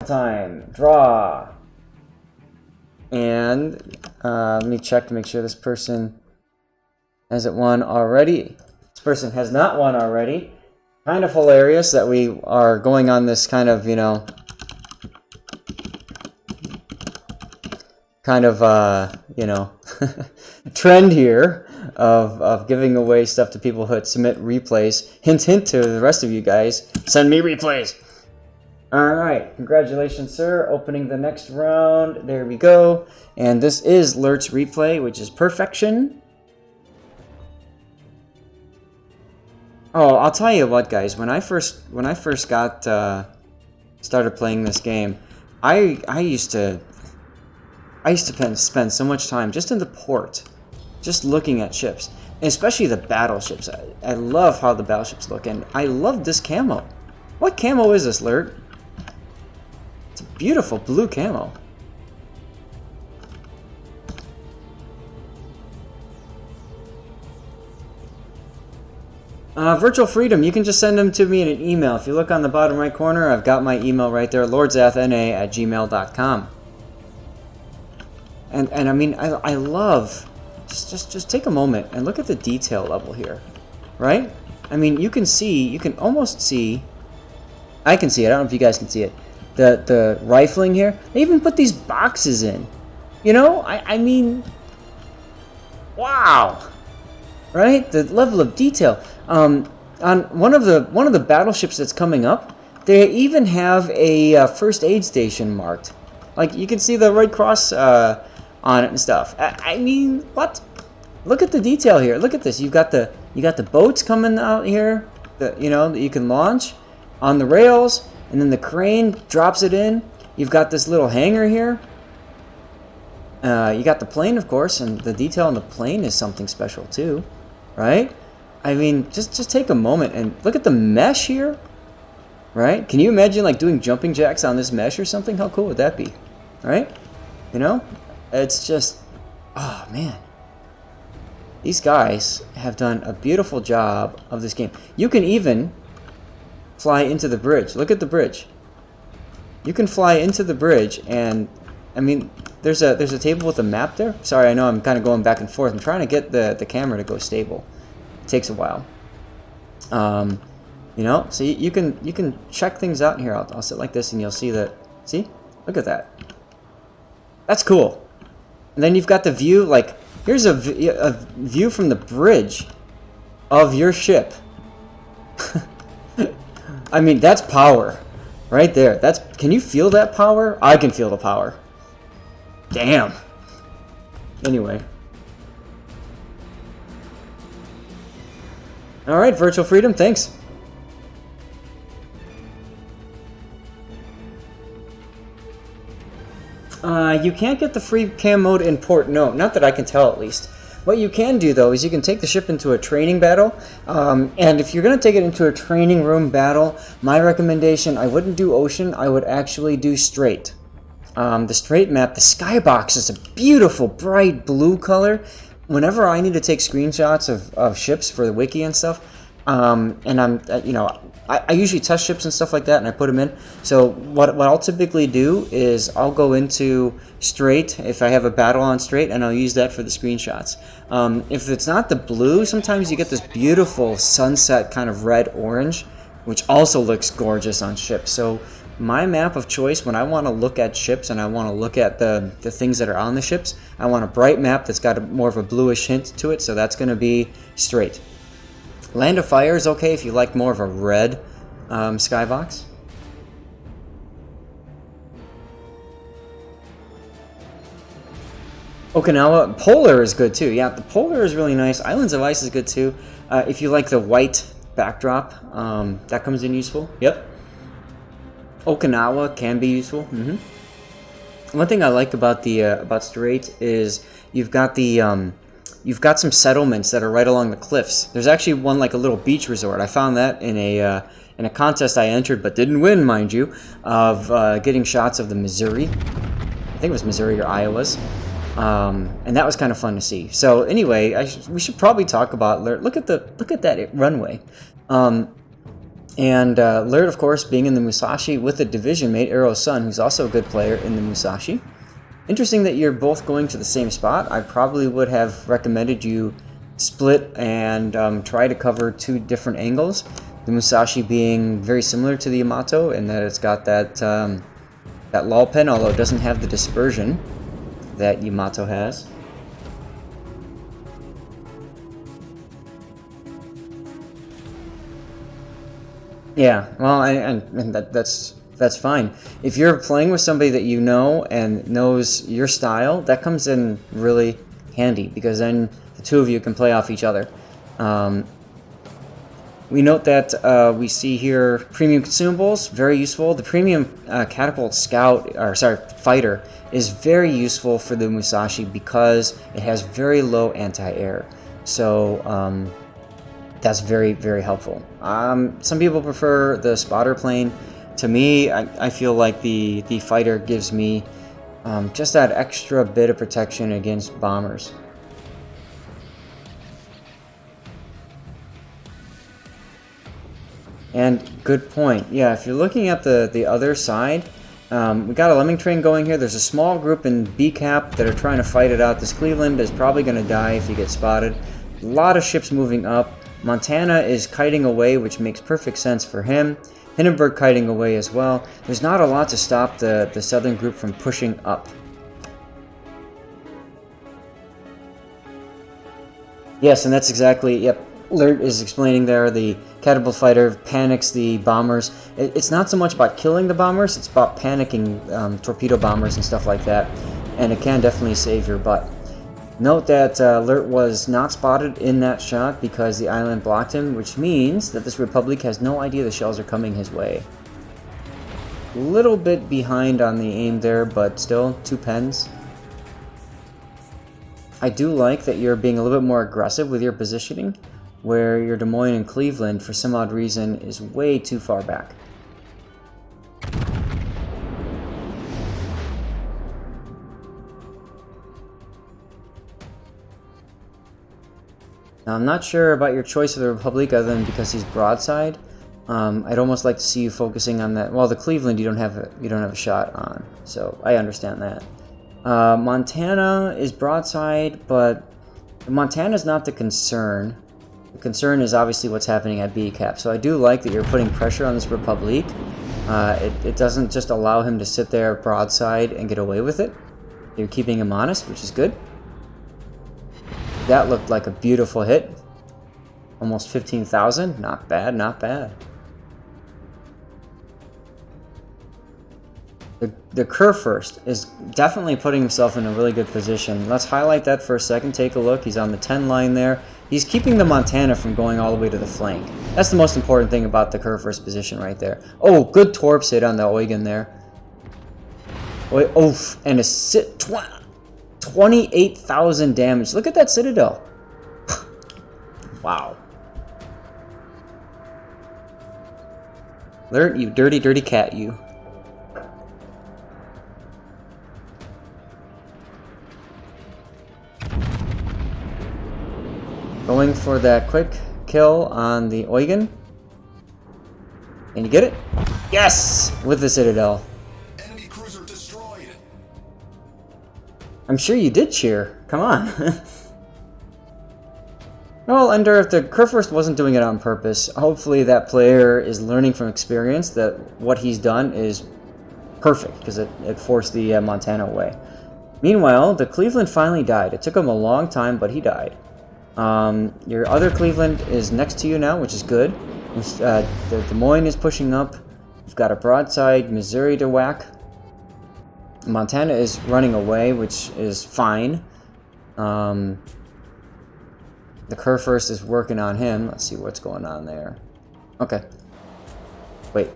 Time. Draw. And let me check to make sure this person hasn't won already. This person has not won already. Kind of hilarious that we are going on this kind of, you know, trend here of giving away stuff to people who submit replays. Hint, hint to the rest of you guys. Send me replays. Alright, congratulations, sir. Opening the next round. There we go. And this is Lert's replay, which is perfection. Oh, I'll tell you what, guys. When I first got started playing this game, I used to spend so much time just in the port, just looking at ships, and especially the battleships. I love how the battleships look, and I love this camo. What camo is this, Lert? It's a beautiful blue camo. Virtual Freedom, you can just send them to me in an email. If you look on the bottom right corner, I've got my email right there, lordzathna@gmail.com. And I mean, I love, just take a moment and look at the detail level here, right? I mean, you can almost see, I can see it, I don't know if you guys can see it, the rifling here. They even put these boxes in, you know? I mean, wow, right? The level of detail. On one of the battleships that's coming up, they even have a first aid station marked. Like, you can see the Red Cross on it and stuff. I mean, what? Look at the detail here. Look at this. You got the boats coming out here that you can launch on the rails, and then the crane drops it in. You've got this little hangar here. You got the plane, of course, and the detail on the plane is something special too, right? I mean, just take a moment and look at the mesh here, right? Can you imagine like doing jumping jacks on this mesh or something? How cool would that be, right? You know, it's just, oh man. These guys have done a beautiful job of this game. You can even fly into the bridge. Look at the bridge. You can fly into the bridge, and I mean, there's a table with a map there. Sorry, I know I'm kind of going back and forth. I'm trying to get the camera to go stable. It takes a while. You know, so you can check things out here. I'll sit like this, and you'll see that. See, look at that. That's cool. And then you've got the view. Like, here's a view from the bridge of your ship. I mean, that's power right there. Can you feel that power? I can feel the power. Damn. Anyway. All right, Virtual Freedom, thanks. You can't get the free cam mode in port. No, not that I can tell, at least. What you can do, though, is you can take the ship into a training battle. And if you're going to take it into a training room battle, my recommendation, I wouldn't do ocean. I would actually do straight. The straight map, the skybox is a beautiful, bright blue color. Whenever I need to take screenshots of ships for the wiki and stuff, and I usually test ships and stuff like that, and I put them in. So what I'll typically do is I'll go into straight if I have a battle on straight, and I'll use that for the screenshots. If it's not the blue, sometimes you get this beautiful sunset kind of red-orange, which also looks gorgeous on ships. So my map of choice when I want to look at ships and I want to look at the things that are on the ships, I want a bright map that's got more of a bluish hint to it, so that's going to be straight. Land of Fire is okay if you like more of a red skybox. Okinawa, Polar is good too. Yeah, the Polar is really nice. Islands of Ice is good too. If you like the white backdrop, that comes in useful. Yep. Okinawa can be useful. One thing I like about the about straight is you've got some settlements that are right along the cliffs. There's actually one like a little beach resort. I found that in a contest I entered but didn't win, mind you, of getting shots of the Missouri. I think it was Missouri or Iowa's, and that was kind of fun to see. So anyway, we should probably talk about Lert. Look at that runway. And Lert, of course, being in the Musashi with a division mate, Arrow's son, who's also a good player in the Musashi. Interesting that you're both going to the same spot. I probably would have recommended you split and try to cover two different angles. The Musashi being very similar to the Yamato in that it's got that that lull pen, although it doesn't have the dispersion that Yamato has. Yeah, well, and that's fine. If you're playing with somebody that you know and knows your style, that comes in really handy because then the two of you can play off each other. We note that we see here premium consumables, very useful. The premium catapult scout, or sorry, fighter is very useful for the Musashi because it has very low anti-air. So that's very, very helpful. Some people prefer the spotter plane. To me, I feel like the fighter gives me just that extra bit of protection against bombers. And good point. Yeah, if you're looking at the other side, we got a lemming train going here. There's a small group in B cap that are trying to fight it out. This Cleveland is probably going to die if he gets spotted. A lot of ships moving up. Montana is kiting away, which makes perfect sense for him. Hindenburg kiting away as well. There's not a lot to stop the southern group from pushing up. Yes, and that's exactly, yep, Lert is explaining there, the catapult fighter panics the bombers. It's not so much about killing the bombers, it's about panicking torpedo bombers and stuff like that. And it can definitely save your butt. Note that Lert was not spotted in that shot because the island blocked him, which means that this Republic has no idea the shells are coming his way. A little bit behind on the aim there, but still, 2 pens. I do like that you're being a little bit more aggressive with your positioning, where your Des Moines and Cleveland, for some odd reason, is way too far back. Now, I'm not sure about your choice of the Republic other than because he's broadside. I'd almost like to see you focusing on that. Well, the Cleveland you don't have a shot on, so I understand that. Montana is broadside, but Montana's not the concern. The concern is obviously what's happening at B cap. So I do like that you're putting pressure on this Republic. It doesn't just allow him to sit there broadside and get away with it. You're keeping him honest, which is good. That looked like a beautiful hit. Almost 15,000. Not bad, not bad. The Kurfürst is definitely putting himself in a really good position. Let's highlight that for a second. Take a look. He's on the 10 line there. He's keeping the Montana from going all the way to the flank. That's the most important thing about the Kurfürst position right there. Oh, good torps hit on the Eugen there. Oof, and a 28,000 damage. Look at that Citadel. Wow. Lert, you dirty, dirty cat, you. Going for that quick kill on the Eugen. Can you get it? Yes! With the Citadel. Enemy cruiser destroyed. I'm sure you did cheer. Come on. Well, Ender, if the Kurfürst wasn't doing it on purpose, hopefully that player is learning from experience that what he's done is perfect, because it forced the Montana away. Meanwhile, the Cleveland finally died. It took him a long time, but he died. Your other Cleveland is next to you now, which is good. The Des Moines is pushing up. You've got a broadside Missouri to whack. Montana is running away, which is fine. The Kurfürst is working on him. Let's see what's going on there. Okay. Wait.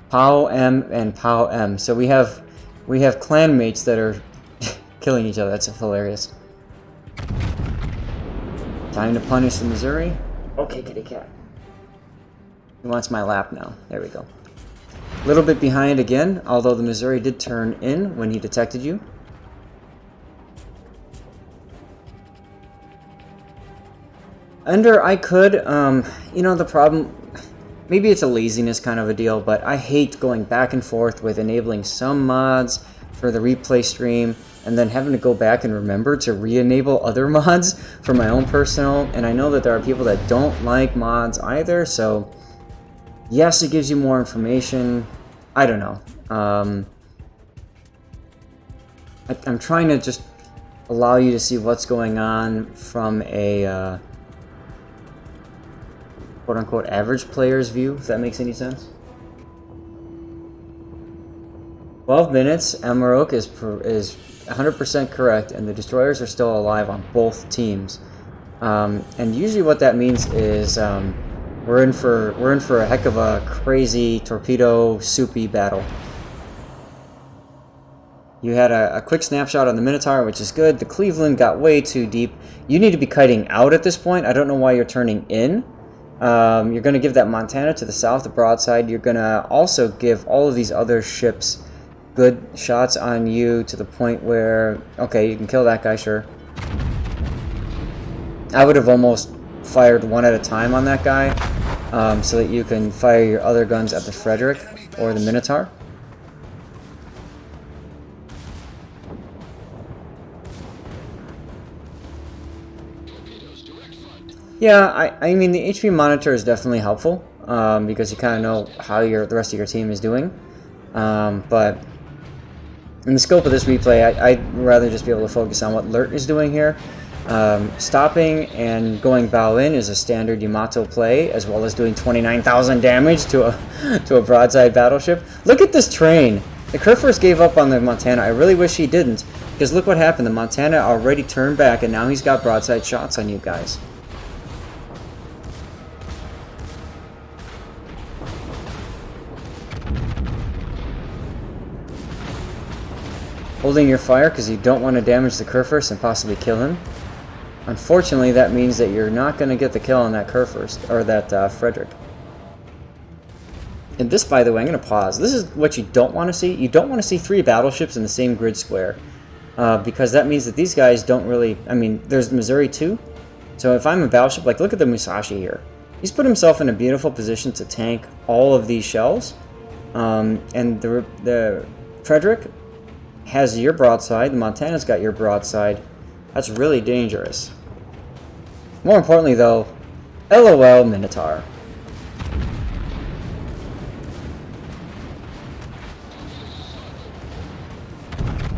POW M and POW M. So we have clanmates that are killing each other. That's hilarious. Time to punish the Missouri. Okay, kitty cat. He wants my lap now. There we go. A little bit behind again, although the Missouri did turn in when he detected you. Ender, I could. You know, the problem... Maybe it's a laziness kind of a deal, but I hate going back and forth with enabling some mods for the replay stream and then having to go back and remember to re-enable other mods for my own personal. And I know that there are people that don't like mods either, so yes, it gives you more information. I don't know. I'm trying to just allow you to see what's going on from a quote-unquote average player's view, if that makes any sense. 12 minutes, Amarok is 100% correct, and the destroyers are still alive on both teams. And usually what that means is we're in for a heck of a crazy torpedo soupy battle. You had a quick snapshot on the Minotaur, which is good. The Cleveland got way too deep. You need to be kiting out at this point. I don't know why you're turning in. You're going to give that Montana to the south, the broadside. You're going to also give all of these other ships good shots on you to the point where, okay, you can kill that guy, sure. I would have almost fired one at a time on that guy so that you can fire your other guns at the Frederick or the Minotaur. Yeah, I mean, the HP monitor is definitely helpful because you kind of know how the rest of your team is doing. But in the scope of this replay, I'd rather just be able to focus on what Lert is doing here. Stopping and going bow in is a standard Yamato play, as well as doing 29,000 damage to a broadside battleship. Look at this train! The Kerfers gave up on the Montana. I really wish he didn't, because look what happened. The Montana already turned back, and now he's got broadside shots on you guys. Holding your fire because you don't want to damage the Kerfers and possibly kill him. Unfortunately, that means that you're not going to get the kill on that Kerfers, or that Frederick. And this, by the way, I'm going to pause. This is what you don't want to see. You don't want to see 3 battleships in the same grid square. Because that means that these guys don't really... I mean, there's Missouri too. So if I'm a battleship, like look at the Musashi here. He's put himself in a beautiful position to tank all of these shells. And the Frederick has your broadside. The Montana's got your broadside. That's really dangerous. More importantly, though, LOL Minotaur.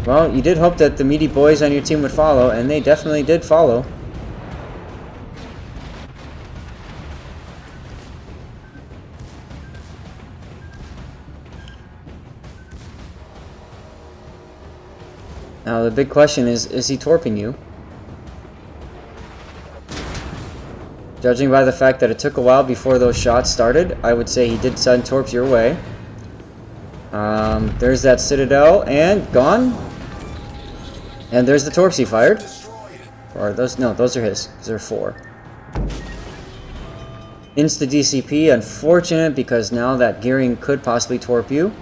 Well, you did hope that the meaty boys on your team would follow, and they definitely did follow. Now the big question is he torping you? Judging by the fact that it took a while before those shots started, I would say he did send torps your way. There's that Citadel, and gone. And there's the torps he fired. Or those, no, those are his, because there are 4. Insta DCP, unfortunate, because now that gearing could possibly torp you.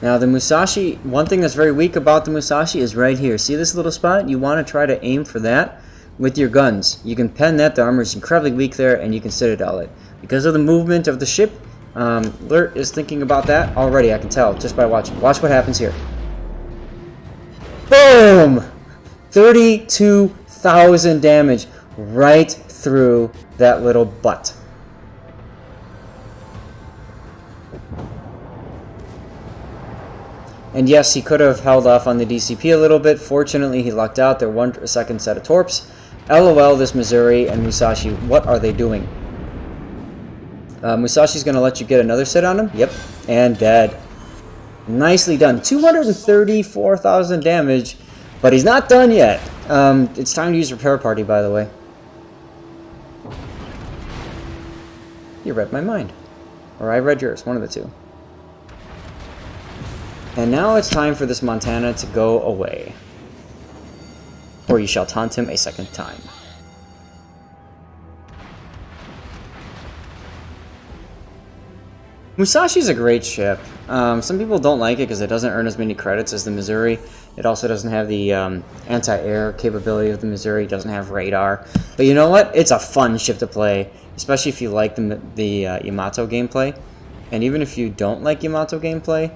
Now the Musashi, one thing that's very weak about the Musashi is right here. See this little spot? You want to try to aim for that with your guns. You can pen that, the armor is incredibly weak there, and you can Citadel it. Because of the movement of the ship, Lert is thinking about that already, I can tell, just by watching. Watch what happens here. Boom! 32,000 damage right through that little butt. And yes, he could have held off on the DCP a little bit. Fortunately, he lucked out. They're 1 second set of torps. LOL, this Missouri and Musashi, what are they doing? Musashi's going to let you get another set on him. Yep, and dead. Nicely done. 234,000 damage, but he's not done yet. It's time to use Repair Party, by the way. You read my mind. Or I read yours, one of the two. And now it's time for this Montana to go away. Or you shall taunt him a second time. Musashi's a great ship. Some people don't like it because it doesn't earn as many credits as the Missouri. It also doesn't have the anti-air capability of the Missouri. It doesn't have radar. But you know what? It's a fun ship to play, especially if you like the Yamato gameplay. And even if you don't like Yamato gameplay,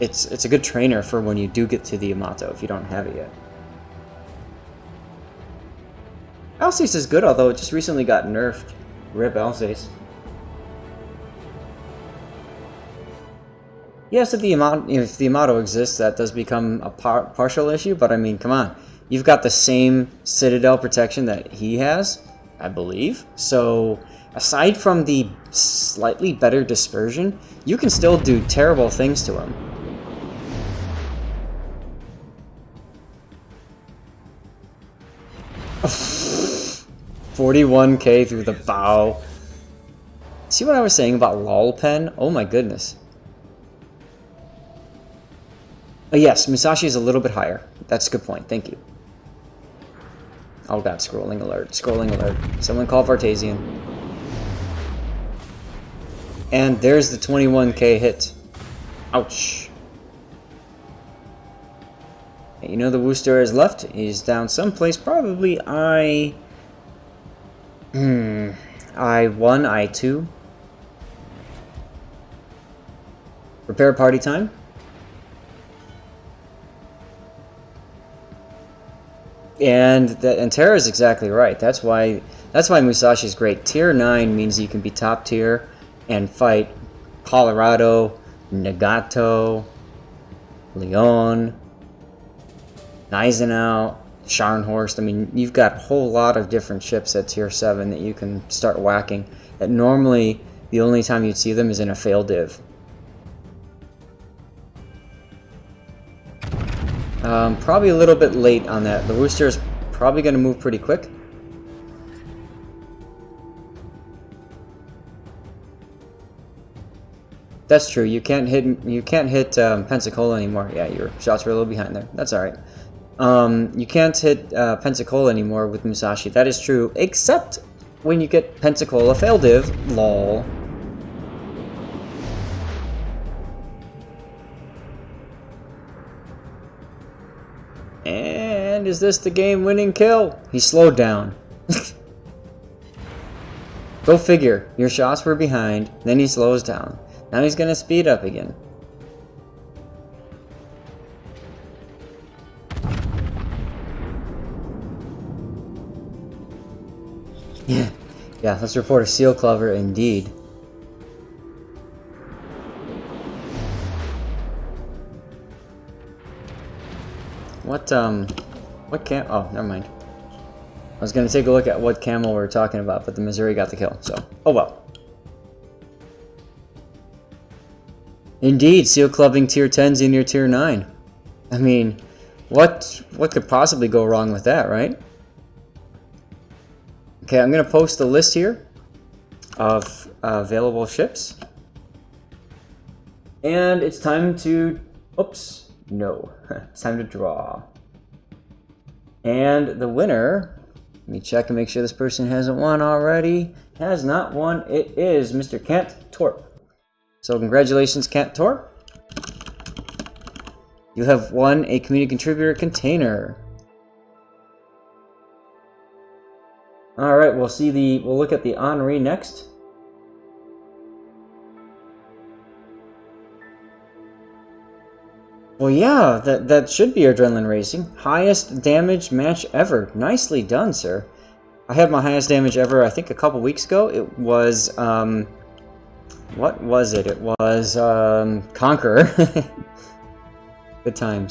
it's a good trainer for when you do get to the Yamato if you don't have it yet. Alsace is good, although it just recently got nerfed. Rip Alsace. Yes, if the Yamato exists, that does become a partial issue, but I mean, come on. You've got the same Citadel protection that he has, I believe. So, aside from the slightly better dispersion, you can still do terrible things to him. $41K through the bow. See what I was saying about lol pen? Oh my goodness. Oh yes, Musashi is a little bit higher. That's a good point. Thank you. Oh god, scrolling alert. Scrolling alert. Someone call Vartasian. And there's the 21K hit. Ouch. You know the Wooster is left. He's down someplace. Probably I1, I2. Prepare party time. And Terra is exactly right. That's why Musashi is great. Tier 9 means you can be top tier and fight Colorado, Nagato, Leon, Gneisenau, Scharnhorst. I mean, you've got a whole lot of different ships at tier 7 that you can start whacking. That normally the only time you'd see them is in a fail div. Probably a little bit late on that. The Wooster is probably going to move pretty quick. That's true. You can't hit Pensacola anymore. Yeah, your shots were a little behind there. That's all right. You can't hit Pensacola anymore with Musashi. That is true, except when you get Pensacola fail div. Lol. And is this the game-winning kill? He slowed down. Go figure. Your shots were behind, then he slows down. Now he's gonna speed up again. Yeah, let's report a seal clover indeed. What cam? Oh, never mind. I was gonna take a look at what camo we were talking about, but the Missouri got the kill, so oh well. Indeed, seal clubbing tier 10s in your tier 9. I mean, what could possibly go wrong with that, right? Okay, I'm gonna post the list here of available ships, and it's time to. Oops, no, it's time to draw. And the winner, let me check and make sure this person hasn't won already. Has not won. It is Mr. Kent Torp. So congratulations, Kent Torp. You have won a community contributor container. All right, we'll look at the Henri next. Well, yeah, that should be Adrenaline Racing. Highest damage match ever. Nicely done, sir. I had my highest damage ever, I think, a couple weeks ago. It was, what was it? It was, Conqueror. Good times.